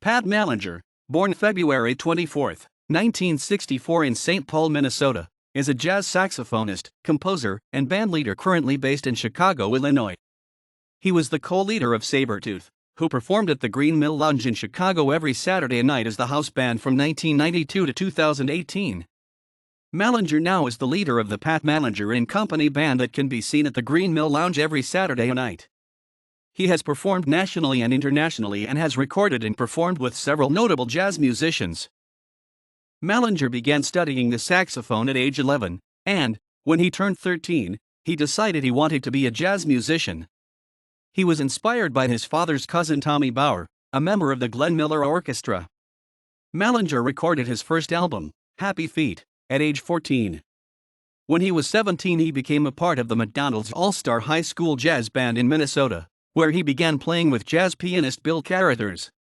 Pat Mallinger, born February 24, 1964 in St. Paul, Minnesota, is a jazz saxophonist, composer, and bandleader currently based in Chicago, Illinois. He was the co-leader of Sabertooth, who performed at the Green Mill Lounge in Chicago every Saturday night as the house band from 1992 to 2018. Mallinger now is the leader of the Pat Mallinger and Company band that can be seen at the Green Mill Lounge every Saturday night. He has performed nationally and internationally and has recorded and performed with several notable jazz musicians. Mallinger began studying the saxophone at age 11, and, when he turned 13, he decided he wanted to be a jazz musician. He was inspired by his father's cousin Tommy Bauer, a member of the Glenn Miller Orchestra. Mallinger recorded his first album, Happy Feet, at age 14. When he was 17, he became a part of the McDonald's All-Star High School Jazz Band in Minnesota, where he began playing with jazz pianist Bill Carruthers.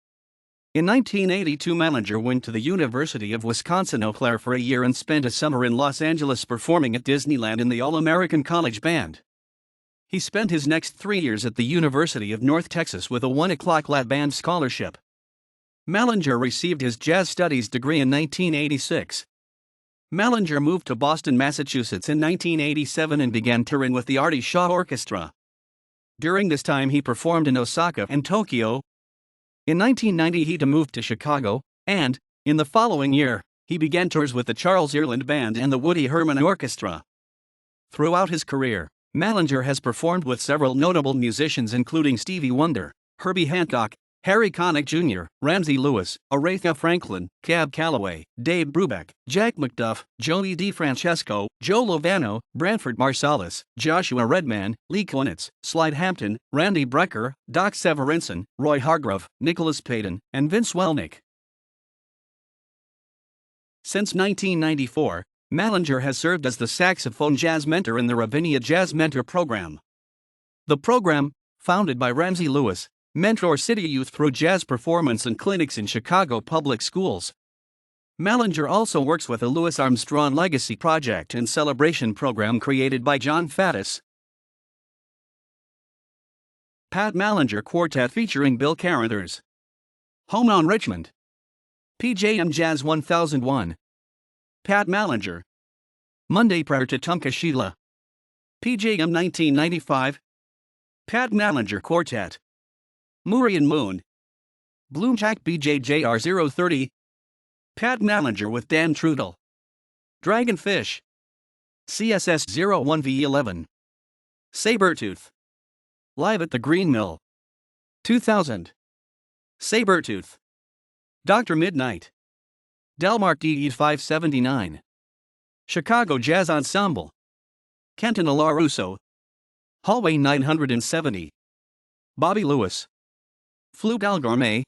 In 1982, Mallinger went to the University of Wisconsin-Eau Claire for a year and spent a summer in Los Angeles performing at Disneyland in the All-American College Band. He spent his next 3 years at the University of North Texas with a 1 o'clock lab band scholarship. Mallinger received his jazz studies degree in 1986. Mallinger moved to Boston, Massachusetts in 1987 and began touring with the Artie Shaw Orchestra. During this time he performed in Osaka and Tokyo. In 1990 he moved to Chicago, and, in the following year, he began tours with the Charles Earland Band and the Woody Herman Orchestra. Throughout his career, Mallinger has performed with several notable musicians including Stevie Wonder, Herbie Hancock, Harry Connick Jr., Ramsey Lewis, Aretha Franklin, Cab Calloway, Dave Brubeck, Jack McDuff, Joey DeFrancesco, Joe Lovano, Branford Marsalis, Joshua Redman, Lee Konitz, Slide Hampton, Randy Brecker, Doc Severinsen, Roy Hargrove, Nicholas Payton, and Vince Welnick. Since 1994, Mallinger has served as the saxophone jazz mentor in the Ravinia Jazz Mentor Program. The program, founded by Ramsey Lewis, mentors city youth through jazz performance and clinics in Chicago public schools. Mallinger also works with the Louis Armstrong Legacy Project and Celebration program created by John Faddis. Pat Mallinger Quartet featuring Bill Carruthers. Home on Richmond. PJM Jazz 1001. Pat Mallinger. Monday Prayer to Tumka Sheila. PJM 1995. Pat Mallinger Quartet. Murian Moon. Bloomjack BJJR 030. Pat Mallinger with Dan Trudel. Dragonfish. CSS 01V11. Sabertooth. Live at the Green Mill. 2000. Sabertooth. Dr. Midnight. Delmark DE 579. Chicago Jazz Ensemble. Kenton Alaruso. Hallway 970. Bobby Lewis. Flute Al Gourmet.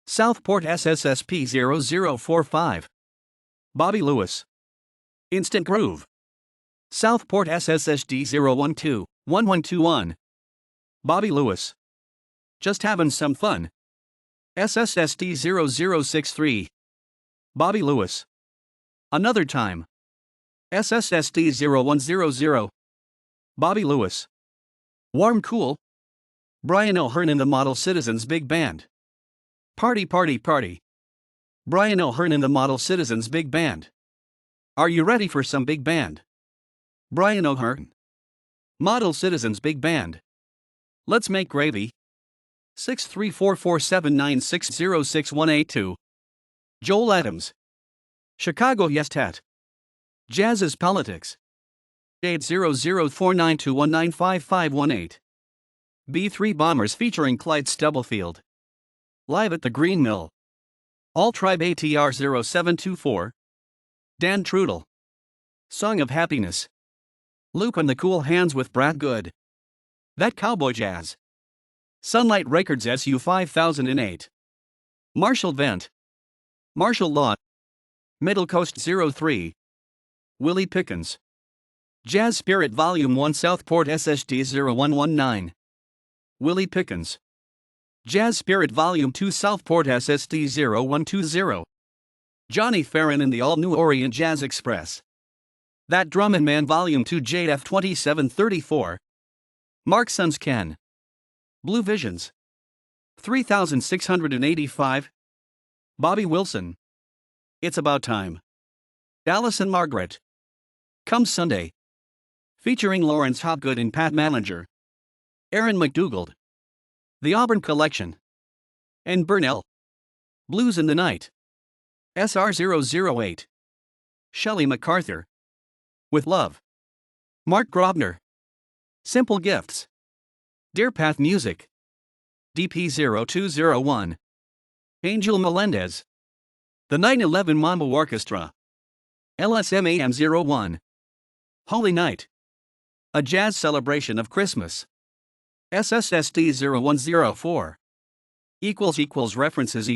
Southport SSSP 0045. Bobby Lewis. Instant Groove. Southport SSSD 012 1121. Bobby Lewis. Just Having Some Fun. SSSD 0063. Bobby Lewis. Another Time. SSSD 0100. Bobby Lewis. Warm Cool. Brian O'Hearn and the Model Citizens Big Band. Party Party Party. Brian O'Hearn and the Model Citizens Big Band. Are you ready for some big band? Brian O'Hearn. Model Citizens Big Band. Let's make gravy. 6344796066182. Joel Adams. Chicago Yes Tat. Jazz is Politics. 8004921955518. B3 Bombers featuring Clyde Stubblefield. Live at the Green Mill. All Tribe ATR 0724. Dan Trudel. Song of Happiness. Luke and the Cool Hands with Brad Good. That Cowboy Jazz. Sunlight Records SU 5008. Marshall Vent. Marshall Law. Middle Coast 03. Willie Pickens. Jazz Spirit Volume 1 Southport SSD 0119. Willie Pickens. Jazz Spirit Volume 2 Southport SSD 0120. Johnny Farron and the All-New Orient Jazz Express. That Drummond Man Volume 2 JF 2734. Mark Sons Ken. Blue Visions. 3685. Bobby Wilson. It's About Time. Alice and Margaret. Come Sunday. Featuring Lawrence Hopgood and Pat Mallinger. Aaron McDougald. The Auburn Collection. And Burnell. Blues in the Night. SR008. Shelley MacArthur. With Love. Mark Grobner. Simple Gifts. Dear Path Music. DP0201. Angel Melendez. The 911 Mambo Orchestra. LSMAM01. Holy Night. A Jazz Celebration of Christmas. SSSD0104. References